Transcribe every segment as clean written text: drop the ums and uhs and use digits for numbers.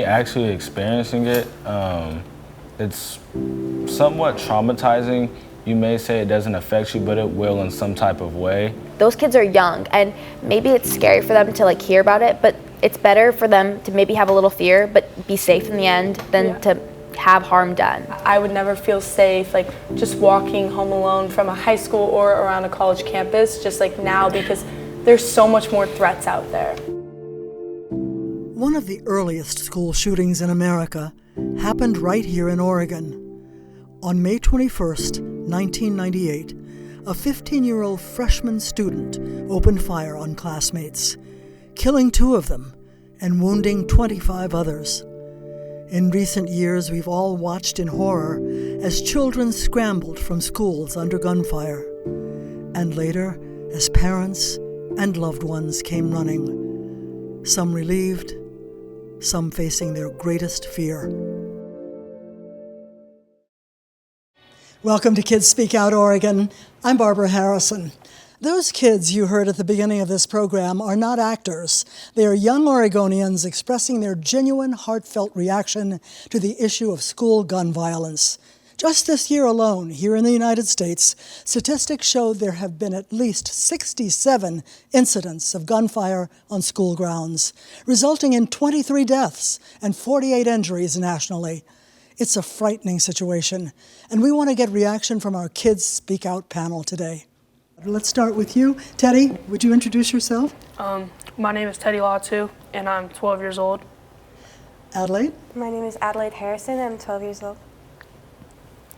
Me actually experiencing it, it's somewhat traumatizing. You may say it doesn't affect you, but it will in some type of way. Those kids are young, and maybe it's scary for them to hear about it, but it's better for them to maybe have a little fear, but be safe in the end than to have harm done. I would never feel safe just walking home alone from a high school or around a college campus just now, because there's so much more threats out there. One of the earliest school shootings in America happened right here in Oregon. On May 21st, 1998, a 15-year-old freshman student opened fire on classmates, killing 2 of them and wounding 25 others. In recent years, we've all watched in horror as children scrambled from schools under gunfire, and later as parents and loved ones came running, some relieved, some facing their greatest fear. Welcome to Kids Speak Out Oregon. I'm Barbara Harrison. Those kids you heard at the beginning of this program are not actors. They are young Oregonians expressing their genuine, heartfelt reaction to the issue of school gun violence. Just this year alone, here in the United States, statistics show there have been at least 67 incidents of gunfire on school grounds, resulting in 23 deaths and 48 injuries nationally. It's a frightening situation, and we want to get reaction from our Kids Speak Out panel today. Let's start with you. Teddy, would you introduce yourself? My name is Teddy Latu, and I'm 12 years old. Adelaide? My name is Adelaide Harrison, I'm 12 years old.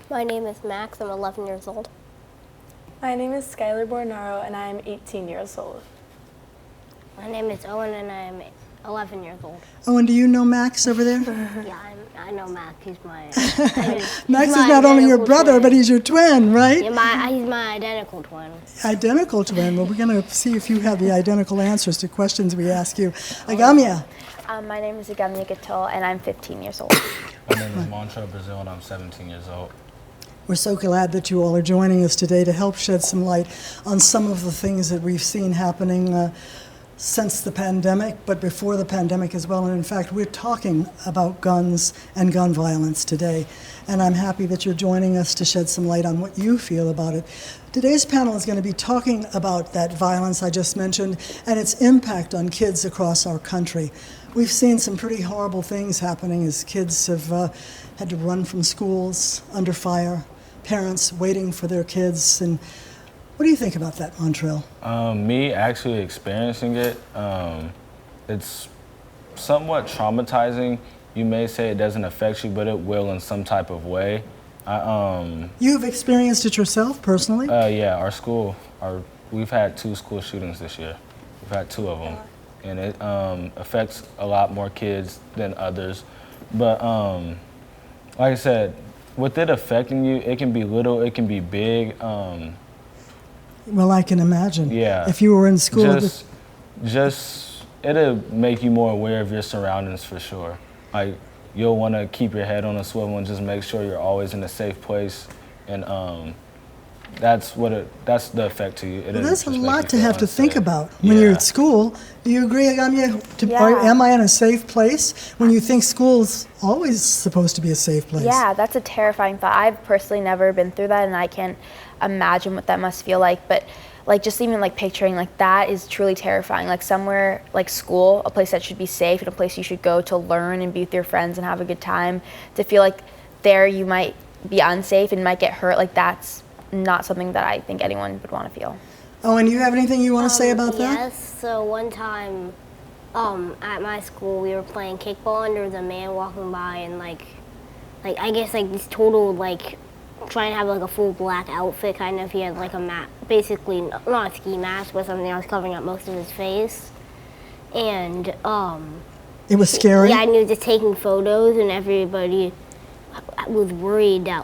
My name is Max, I'm 11 years old. My name is Skylar Bornaro, and I am 18 years old. My name is Owen, and I am 11 years old. Owen, do you know Max over there? Yeah, I know Max. He's my... Max is not only your brother, twin. But he's your twin, right? Yeah, he's my identical twin. Identical twin. Well, we're going to see if you have the identical answers to questions we ask you. Agamia. My name is Agamia Gatul, and I'm 15 years old. My name is Montrell Brazil, and I'm 17 years old. We're so glad that you all are joining us today to help shed some light on some of the things that we've seen happening since the pandemic, but before the pandemic as well. And in fact, we're talking about guns and gun violence today. And I'm happy that you're joining us to shed some light on what you feel about it. Today's panel is going to be talking about that violence I just mentioned and its impact on kids across our country. We've seen some pretty horrible things happening as kids have had to run from schools under fire, parents waiting for their kids. And what do you think about that, Montrell? Me actually experiencing it, it's somewhat traumatizing. You may say it doesn't affect you, but it will in some type of way. You've experienced it yourself, personally? Yeah, our school, we've had 2 school shootings this year. We've had 2 of them. And it affects a lot more kids than others. But like I said, with it affecting you, it can be little, it can be big. Well, I can imagine. Yeah. If you were in school. Just it'll make you more aware of your surroundings for sure. Like, you'll want to keep your head on a swivel and just make sure you're always in a safe place. And that's the effect to you. Well, that's a lot to have to think about when you're at school. Do you agree, Agamia? Am I in a safe place? When you think school's always supposed to be a safe place. Yeah, that's a terrifying thought. I've personally never been through that, and I can't imagine what that must feel like. But just even picturing that is truly terrifying. Somewhere like school, a place that should be safe and a place you should go to learn and be with your friends and have a good time, to feel like there you might be unsafe and might get hurt, that's not something that I think anyone would want to feel. Oh, and you have anything you want to say about that? Yes, so one time at my school we were playing kickball and there was a man walking by and I guess this total trying to have a full black outfit kind of. He had a mat, basically not a ski mask, but something that was covering up most of his face. And it was scary? Yeah, and he was just taking photos and everybody was worried that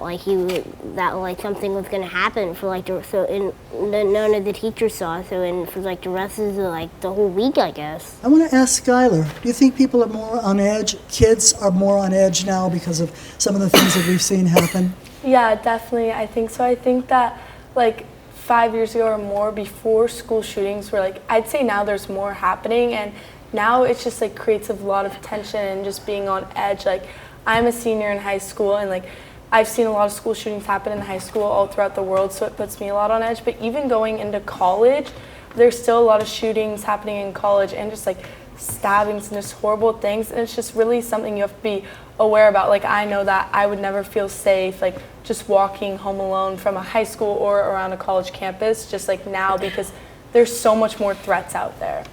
something was going to happen for none of the teachers saw, so for the rest of the whole week, I guess. I want to ask Skylar, do you think people are more on edge, kids are more on edge now because of some of the things that we've seen happen? Yeah, definitely, I think so. I think that 5 years ago or more, before school shootings were I'd say now there's more happening, and now it's just like creates a lot of tension and just being on edge. Like I'm a senior in high school, and like I've seen a lot of school shootings happen in high school all throughout the world, so it puts me a lot on edge. But even going into college, there's still a lot of shootings happening in college, and just like stabbings and just horrible things, and it's just really something you have to be aware about. Like I know that I would never feel safe like just walking home alone from a high school or around a college campus just like now, because there's so much more threats out there.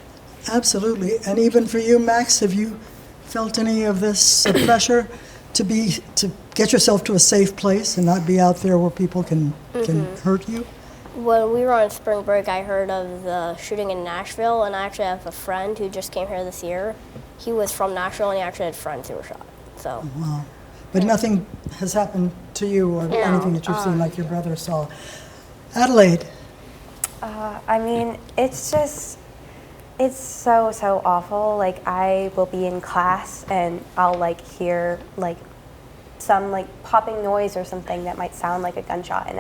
Absolutely. And even for you, Max, have you felt any of this pressure to get yourself to a safe place and not be out there where people can hurt you? When we were on spring break, I heard of the shooting in Nashville, and I actually have a friend who just came here this year. He was from Nashville, and he actually had friends who were shot. So. Wow. But nothing has happened to you or anything that you've seen like your brother saw. Adelaide. I mean, it's so awful. Like I will be in class and I'll like hear like some like popping noise or something that might sound like a gunshot, and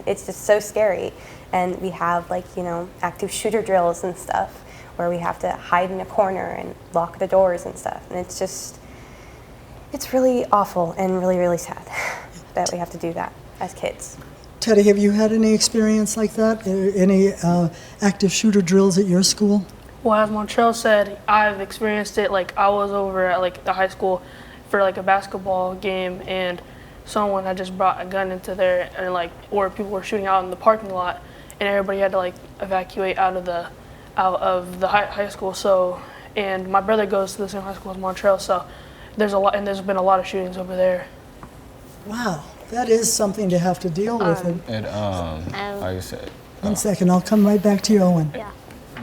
it's just so scary. And we have like, you know, active shooter drills and stuff where we have to hide in a corner and lock the doors and stuff. And it's really awful and really, really sad that we have to do that as kids. Teddy, have you had any experience like that? Any active shooter drills at your school? Well, as Montrell said, I've experienced it. Like I was over at like the high school for like a basketball game, and someone had just brought a gun into there, and like, or people were shooting out in the parking lot, and everybody had to like evacuate out of the high school. So, and my brother goes to the same high school as Montrell, so there's been a lot of shootings over there. Wow, that is something to have to deal with. And like I said, One second, I'll come right back to you, Owen. Yeah.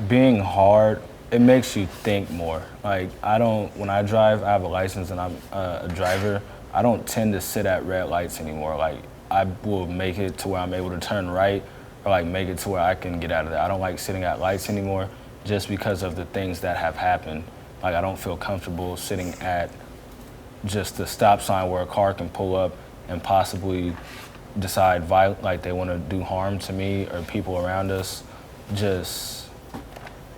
being hard, it makes you think more. Like when I drive, I have a license and I'm a driver. I don't tend to sit at red lights anymore. Like I will make it to where I'm able to turn right, or like make it to where I can get out of there. I don't like sitting at lights anymore just because of the things that have happened. Like I don't feel comfortable sitting at just the stop sign where a car can pull up and possibly decide like they want to do harm to me or people around us. Just,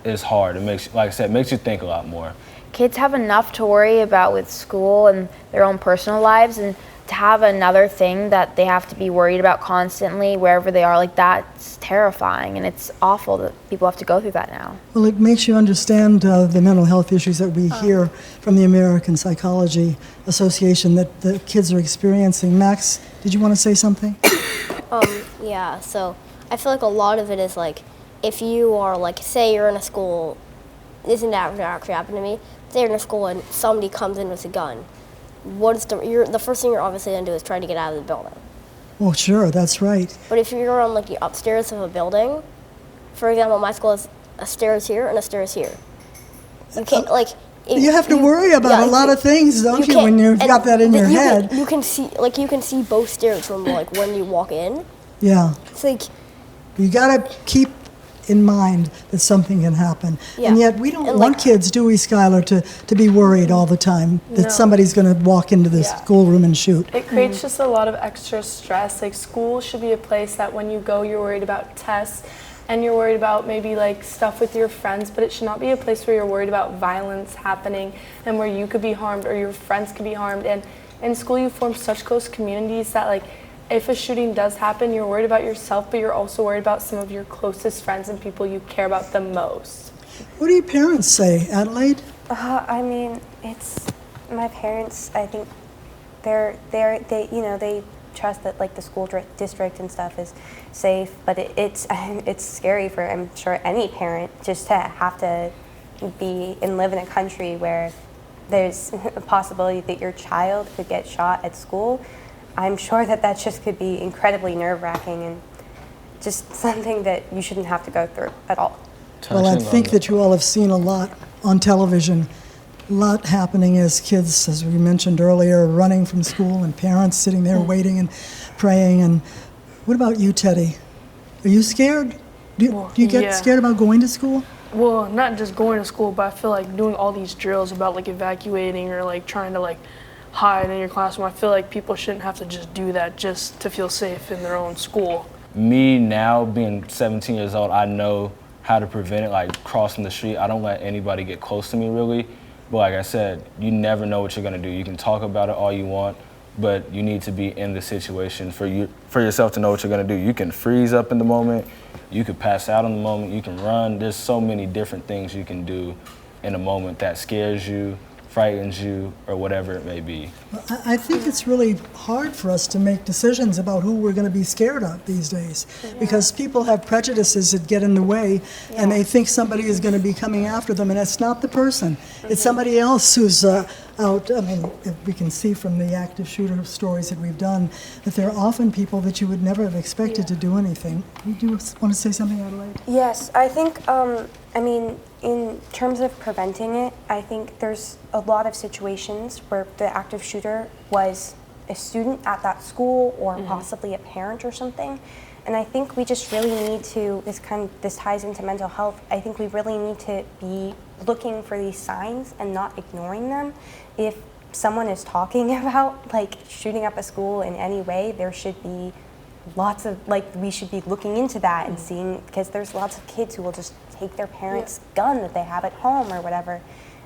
it's hard. It makes, like I said, it makes you think a lot more. Kids have enough to worry about with school and their own personal lives, and to have another thing that they have to be worried about constantly wherever they are, like that's terrifying, and it's awful that people have to go through that now. Well, it makes you understand the mental health issues that we hear from the American Psychology Association that the kids are experiencing. Max, did you want to say something? Yeah, so I feel like a lot of it is like, if you are like, say you're in a school, this isn't actually happened to me, say you're in a school and somebody comes in with a gun, the first thing you're obviously going to do is try to get out of the building. Well, sure, that's right. But if you're on like the upstairs of a building, for example, my school has a stairs here and a stairs here. You can't You have to worry about a lot of things, don't you, when you've got that in your head? You can see both stairs from like when you walk in. Yeah. It's like, You got to keep in mind that something can happen. Yeah. And yet we don't want kids, do we, Skylar, to be worried all the time that somebody's going to walk into the schoolroom and shoot. It creates just a lot of extra stress. Like school should be a place that when you go, you're worried about tests and you're worried about maybe like stuff with your friends, but it should not be a place where you're worried about violence happening and where you could be harmed or your friends could be harmed. And in school, you form such close communities that like, if a shooting does happen, you're worried about yourself, but you're also worried about some of your closest friends and people you care about the most. What do your parents say, Adelaide? I mean, it's my parents. I think they trust that like the school district and stuff is safe, but it's scary for, I'm sure, any parent just to have to be and live in a country where there's a possibility that your child could get shot at school. I'm sure that just could be incredibly nerve-wracking and just something that you shouldn't have to go through at all. Well, I think that you all have seen a lot on television, a lot happening as kids, as we mentioned earlier, running from school and parents sitting there waiting and praying. And what about you, Teddy? Are you scared? Do you get scared about going to school? Well, not just going to school, but I feel like doing all these drills about like evacuating or like trying to like hide in your classroom. I feel like people shouldn't have to just do that just to feel safe in their own school. Me now being 17 years old, I know how to prevent it, like crossing the street. I don't let anybody get close to me really, but like I said, you never know what you're gonna do. You can talk about it all you want, but you need to be in the situation for yourself to know what you're gonna do. You can freeze up in the moment, you could pass out in the moment, you can run. There's so many different things you can do in a moment that scares you, frightens you, or whatever it may be. I think it's really hard for us to make decisions about who we're going to be scared of these days, because people have prejudices that get in the way, and they think somebody is going to be coming after them, and it's not the person. It's somebody else who's out. I mean, we can see from the active shooter stories that we've done that there are often people that you would never have expected to do anything. Do you want to say something, Adelaide? Yes, I think, I mean, in terms of preventing it, I think there's a lot of situations where the active shooter was a student at that school or possibly a parent or something. And I think we just really need to, this ties into mental health, I think we really need to be looking for these signs and not ignoring them. If someone is talking about like shooting up a school in any way, there should be lots of, like, we should be looking into that and seeing, because there's lots of kids who will just take their parents' gun that they have at home or whatever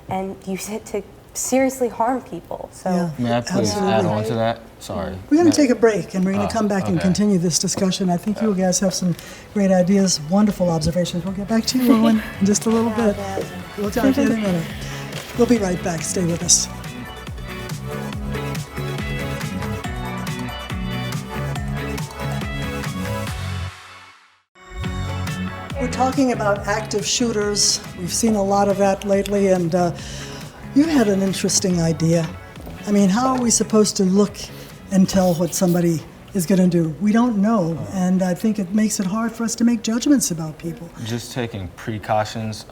and use it to seriously harm people. So May I please add on to that? Sorry. We're going to take a break, and we're going to come back and continue this discussion. I think you guys have some great ideas, wonderful observations. We'll get back to you, Owen, in just a little bit. We'll talk to you in a minute. We'll be right back. Stay with us. We're talking about active shooters. We've seen a lot of that lately, and you had an interesting idea. I mean, how are we supposed to look and tell what somebody is going to do? We don't know, and I think it makes it hard for us to make judgments about people. Just taking precautions.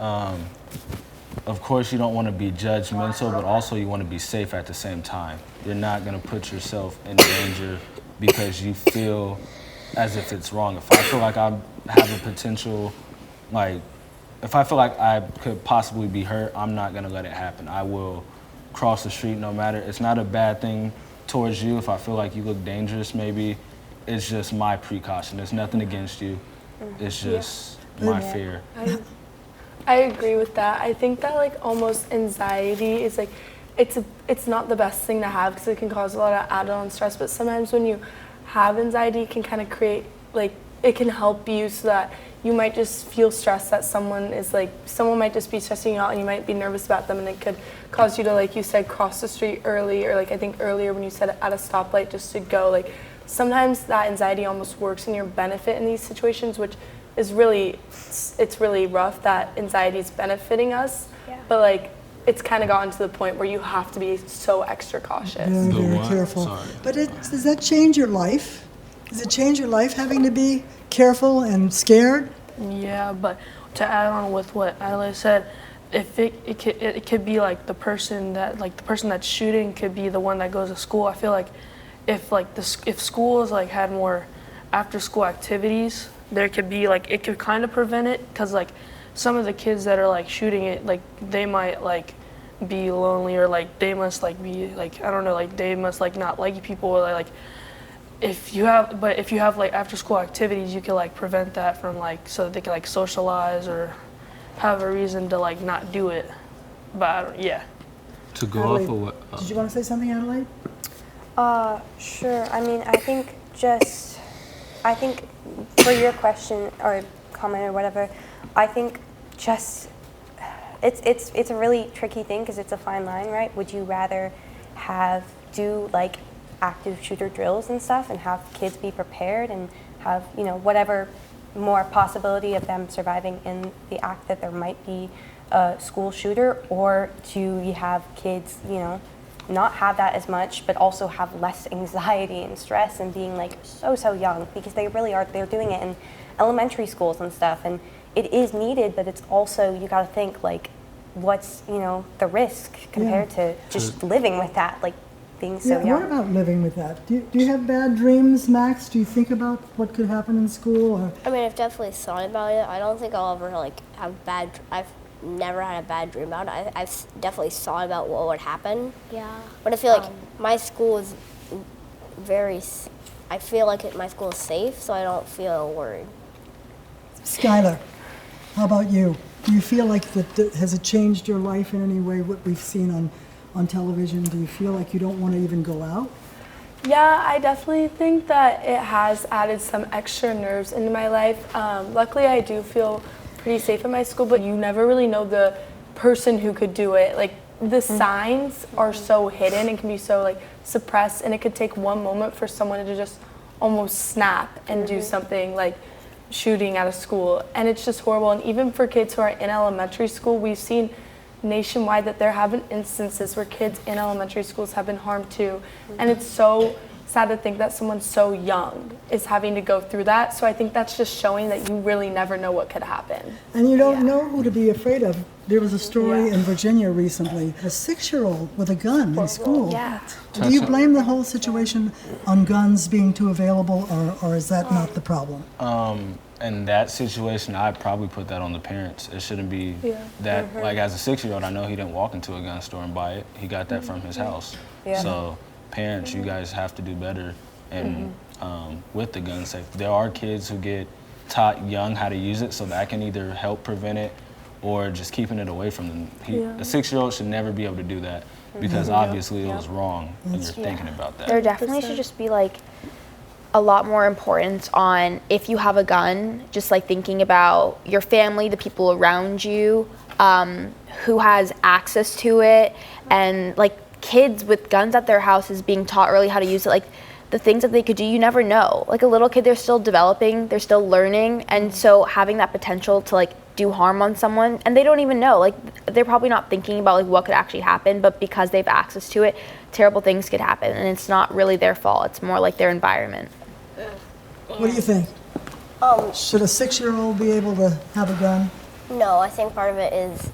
Of course, you don't want to be judgmental, but also you want to be safe at the same time. You're not going to put yourself in danger because you feel as if it's wrong. If I feel like I have a potential, like, if I feel like I could possibly be hurt, I'm not going to let it happen. I will cross the street no matter. It's not a bad thing towards you if I feel like you look dangerous maybe. It's just my precaution. There's nothing against you. It's just my fear. I agree with that. I think that like almost anxiety is like, it's not the best thing to have because it can cause a lot of added-on stress, but sometimes when you have anxiety, it can kind of create, like, it can help you so that you might just feel stressed that someone might just be stressing you out and you might be nervous about them, and it could cause you to, like you said, cross the street early, or like I think earlier when you said at a stoplight just to go. Like sometimes that anxiety almost works in your benefit in these situations, which is really, it's really rough that anxiety is benefiting us, but like it's kind of gotten to the point where you have to be so extra cautious. Very careful. Sorry. But does that change your life? Does it change your life having to be careful and scared? Yeah, but to add on with what Adelaide said, if it could be like the person that's shooting could be the one that goes to school. I feel like if schools like had more after school activities, there could be like, it could kind of prevent it, because like some of the kids that are like shooting it, like they might like be lonely, or like they must like be like, I don't know, like they must like not like people, or like if you have like after school activities, you can like prevent that from like, so that they can like socialize or have a reason to like not do it. But I don't, yeah. To go Adelaide, off of what? did you want to say something, Adelaide? Sure. I mean, I think for your question or comment or whatever, I think just it's a really tricky thing because it's a fine line, right? Would you rather do like active shooter drills and stuff and have kids be prepared and have, you know, whatever more possibility of them surviving in the act that there might be a school shooter, or do you have kids, you know, not have that as much, but also have less anxiety and stress and being like so young, because they really are, they're doing it in elementary schools and stuff, and it is needed, but it's also, you gotta think like, what's, you know, the risk compared to just living with that, like being so young. What about living with that? Do you have bad dreams, Max? Do you think about what could happen in school? Or? I mean, I've definitely thought about it. I don't think I'll ever like have I've never had a bad dream about it. I've definitely thought about what would happen. Yeah. But I feel like my school is I feel like my school is safe, so I don't feel worried. Skylar. How about you? Do you feel like has it changed your life in any way, what we've seen on television? Do you feel like you don't want to even go out? Yeah, I definitely think that it has added some extra nerves into my life. Luckily, I do feel pretty safe at my school, but you never really know the person who could do it. Like, the signs are so hidden and can be so like suppressed, and it could take one moment for someone to just almost snap and do something like shooting at a school, and it's just horrible. And even for kids who are in elementary school, we've seen nationwide that there have been instances where kids in elementary schools have been harmed too, and it's so sad to think that someone so young is having to go through that. So I think that's just showing that you really never know what could happen. And you don't know who to be afraid of. There was a story in Virginia recently, a 6-year-old with a gun in school. Yeah. Do you blame the whole situation on guns being too available, or is that not the problem? In that situation, I'd probably put that on the parents. It shouldn't be that, like as a 6-year-old, I know he didn't walk into a gun store and buy it. He got that from his house. Yeah. So parents, you guys have to do better. And with the gun safety, there are kids who get taught young how to use it, so that can either help prevent it or just keeping it away from them. A 6-year-old should never be able to do that, because obviously it was wrong when you're thinking about that. There definitely should just be like a lot more importance on, if you have a gun, just like thinking about your family, the people around you, who has access to it, and like kids with guns at their houses being taught early how to use it, like the things that they could do, you never know. Like a little kid, they're still developing, they're still learning, and so having that potential to like do harm on someone, and they don't even know, like they're probably not thinking about like what could actually happen, but because they have access to it, terrible things could happen, and it's not really their fault, it's more like their environment. What do you think? Should a 6-year-old be able to have a gun? No, I think part of it is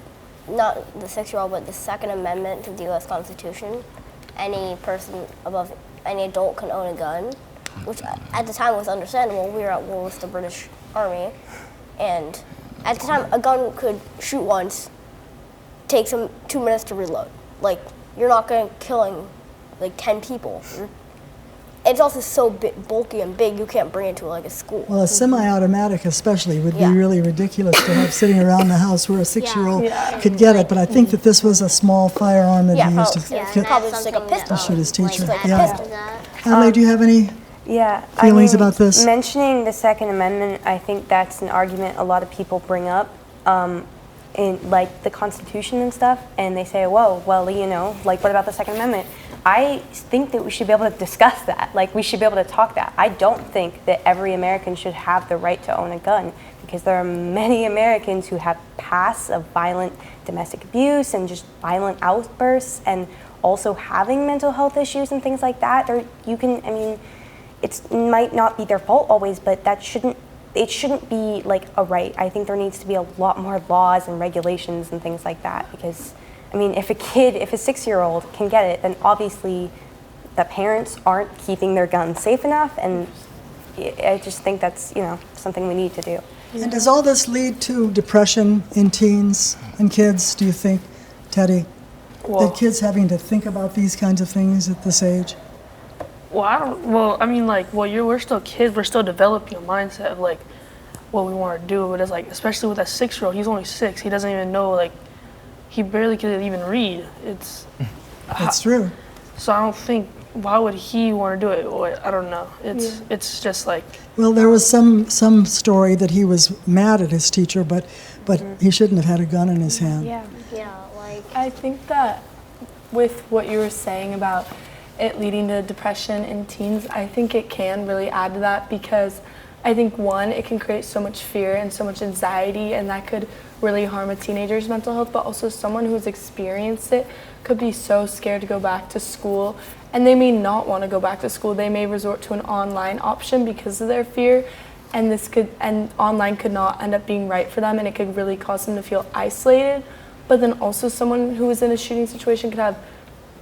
not the 6-year-old, but the Second Amendment to the U.S. Constitution. Any person above, any adult can own a gun, which at the time was understandable. We were at war with the British Army, and at the time, a gun could shoot once, takes them 2 minutes to reload. Like, you're not going to killing like 10 people. It's also so bulky and big, you can't bring it to like a school. Well, a semi-automatic especially would be really ridiculous to have sitting around the house where a 6-year-old could get it. But I think that this was a small firearm that he used to probably just like a pistol. shoot his teacher. Like Adelaide, do you have any feelings about this? Mentioning the Second Amendment, I think that's an argument a lot of people bring up in like the Constitution and stuff, and they say, whoa, well, you know, like what about the Second Amendment? I think that we should be able to discuss that. Like, we should be able to talk that. I don't think that every American should have the right to own a gun, because there are many Americans who have pasts of violent domestic abuse and just violent outbursts, and also having mental health issues and things like that. Or you can, I mean, it might not be their fault always, but it shouldn't be like a right. I think there needs to be a lot more laws and regulations and things like that, because I mean, if a 6-year-old can get it, then obviously the parents aren't keeping their guns safe enough, and I just think that's, you know, something we need to do. And does all this lead to depression in teens and kids, do you think, Teddy? That kids having to think about these kinds of things at this age? We're still kids, we're still developing a mindset of like what we want to do, but it's like, especially with that 6-year-old, he's only 6, he doesn't even know, like, he barely could even read. It's true. So I don't think, why would he want to do it? Or, I don't know. It's just like. Well, there was some story that he was mad at his teacher, but he shouldn't have had a gun in his hand. Yeah, like. I think that with what you were saying about it leading to depression in teens, I think it can really add to that, because I think, one, it can create so much fear and so much anxiety, and that could really harm a teenager's mental health, but also someone who's experienced it could be so scared to go back to school, and they may not want to go back to school. They may resort to an online option because of their fear, and online could not end up being right for them, and it could really cause them to feel isolated. But then also someone who is in a shooting situation could have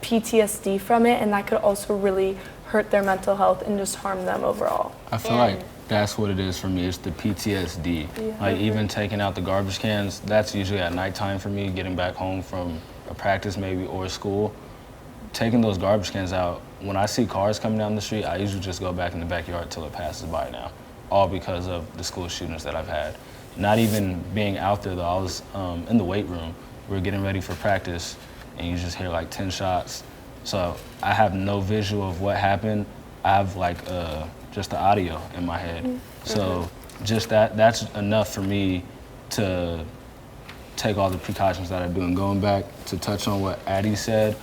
PTSD from it, and that could also really hurt their mental health and just harm them overall. I feel like that's what it is for me. It's the PTSD. Like, even taking out the garbage cans, that's usually at nighttime for me, getting back home from a practice maybe or school. Taking those garbage cans out, when I see cars coming down the street, I usually just go back in the backyard till it passes by now. All because of the school shootings that I've had. Not even being out there though. I was in the weight room. We were getting ready for practice, and you just hear like 10 shots. So I have no visual of what happened. I have like just the audio in my head. So just that's enough for me to take all the precautions that I do. And going back to touch on what Addie said,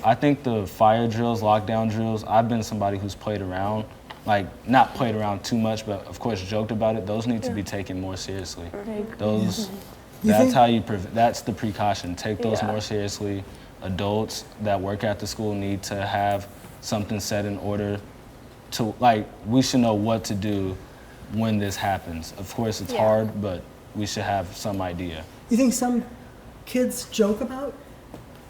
I think the fire drills, lockdown drills, I've been somebody who's played around, like not played around too much, but of course joked about it. Those need to be taken more seriously. Those, that's how you, that's the precaution. Take those more seriously. Adults that work at the school need to have something set in order to, like, we should know what to do when this happens. Of course it's hard, but we should have some idea. You think some kids joke about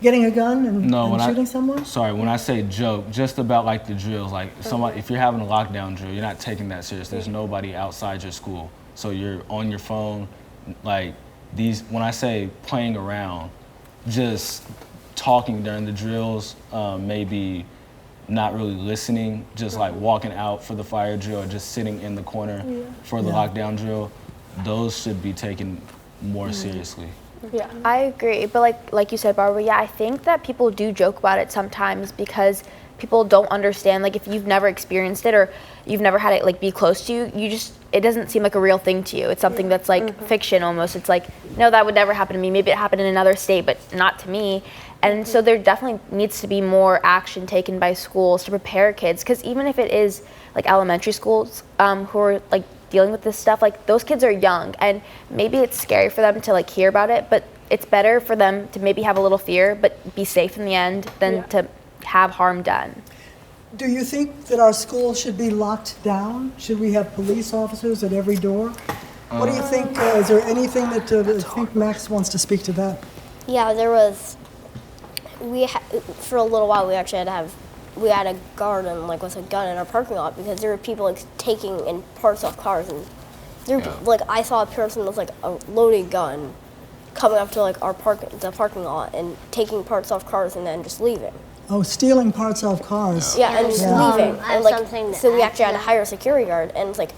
getting a gun and shooting someone? Sorry, when I say joke, just about like the drills, like somebody, if you're having a lockdown drill, you're not taking that serious. There's nobody outside your school. So you're on your phone, like these, when I say playing around, just talking during the drills, maybe not really listening, just like walking out for the fire drill or just sitting in the corner for the lockdown drill, those should be taken more seriously. Yeah, I agree, but like you said, Barbara, I think that people do joke about it sometimes because people don't understand. Like if you've never experienced it or you've never had it like be close to you, it doesn't seem like a real thing to you. It's something that's like fiction almost. It's like, no, that would never happen to me. Maybe it happened in another state, but not to me. And so there definitely needs to be more action taken by schools to prepare kids, because even if it is like elementary schools who are like dealing with this stuff, like those kids are young and maybe it's scary for them to like hear about it, but it's better for them to maybe have a little fear but be safe in the end than to have harm done. Do you think that our schools should be locked down? Should we have police officers at every door? What do you think? Is there anything that I think Max wants to speak to that? Yeah, there was. For a little while we actually we had a guard and like with a gun in our parking lot because there were people like taking in parts off cars, and like I saw a person with like a loaded gun coming up to like the parking lot and taking parts off cars and then just leaving. Oh, stealing parts off cars. Yeah, and just leaving. And like so we actually had to hire a security guard, and it's like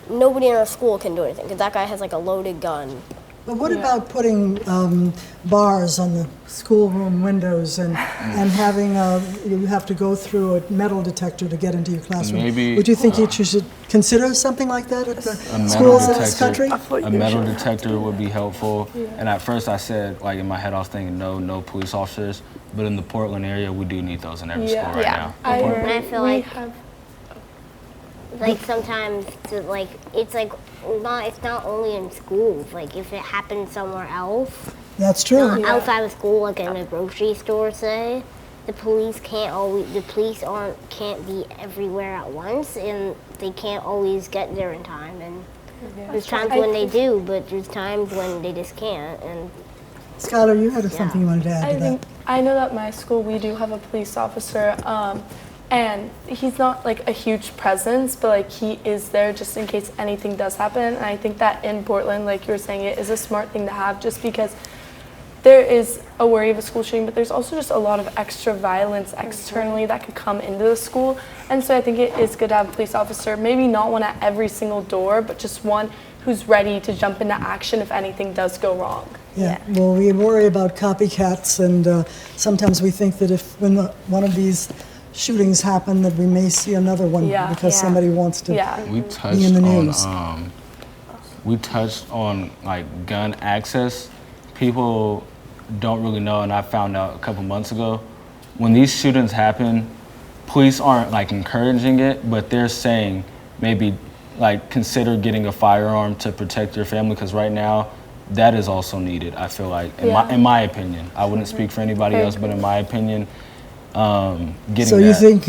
nobody in our school can do anything because that guy has like a loaded gun. But what about putting bars on the schoolroom windows and having you have to go through a metal detector to get into your classroom? Maybe, would you think you should consider something like that at the schools in this country? A metal detector would be helpful. And at first I said, like in my head I was thinking no police officers, but in the Portland area we do need those in every school right now. I feel like sometimes it's not only in schools. Like if it happens somewhere else, that's true. Outside of school, like in a grocery store, say, the police can't be everywhere at once, and they can't always get there in time. And there's times when they do, but there's times when they just can't. And Skylar, you had something you wanted to add to that. I know that my school, we do have a police officer, and he's not like a huge presence, but like he is there just in case anything does happen. And I think that in Portland, like you were saying, it is a smart thing to have just because there is a worry of a school shooting, but there's also just a lot of extra violence externally that could come into the school. And so I think it is good to have a police officer, maybe not one at every single door, but just one who's ready to jump into action if anything does go wrong. Yeah, well, we worry about copycats, and sometimes we think that if when one of these shootings happen that we may see another one because somebody wants to be in the news. We touched on like gun access. People don't really know, and I found out a couple months ago, when these shootings happen, police aren't like encouraging it, but they're saying maybe like consider getting a firearm to protect your family, because right now that is also needed. I feel like in my opinion, I wouldn't speak for anybody else, but in my opinion, getting so you think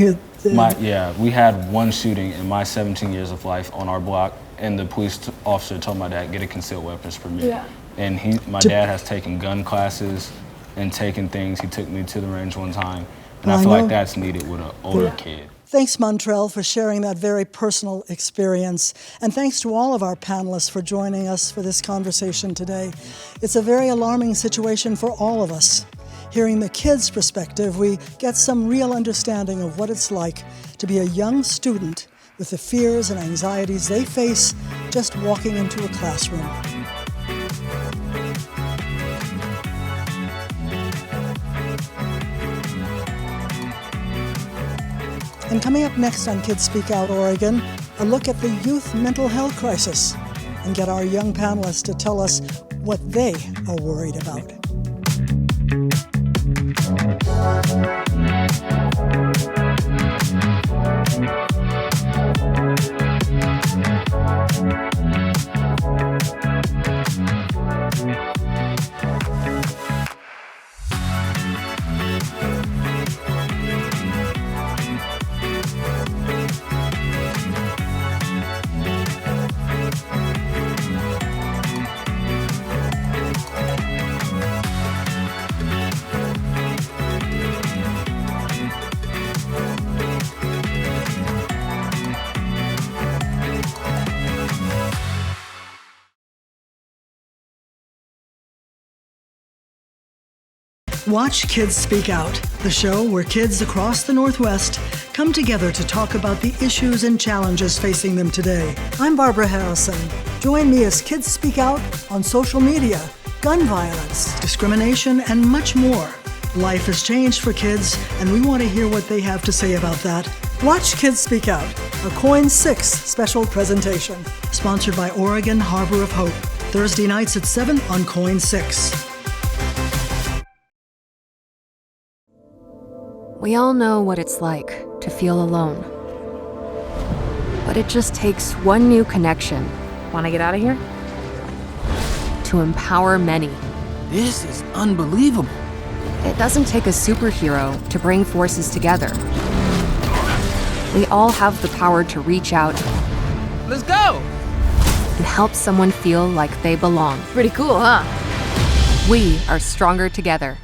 we had one shooting in my 17 years of life on our block, and the police officer told my dad, get a concealed weapons permit. And my dad has taken gun classes and taken things. He took me to the range one time, and I feel like that's needed with an older kid. Thanks, Montrell, for sharing that very personal experience. And thanks to all of our panelists for joining us for this conversation today. It's a very alarming situation for all of us. Hearing the kids' perspective, we get some real understanding of what it's like to be a young student with the fears and anxieties they face just walking into a classroom. And coming up next on Kids Speak Out Oregon, a look at the youth mental health crisis and get our young panelists to tell us what they are worried about. Watch Kids Speak Out, the show where kids across the Northwest come together to talk about the issues and challenges facing them today. I'm Barbara Harrison. Join me as kids speak out on social media, gun violence, discrimination, and much more. Life has changed for kids, and we want to hear what they have to say about that. Watch Kids Speak Out, a KOIN 6 special presentation, sponsored by Oregon Harbor of Hope, Thursday nights at 7 on KOIN 6. We all know what it's like to feel alone. But it just takes one new connection. Want to get out of here? To empower many. This is unbelievable. It doesn't take a superhero to bring forces together. We all have the power to reach out. Let's go! And help someone feel like they belong. Pretty cool, huh? We are stronger together.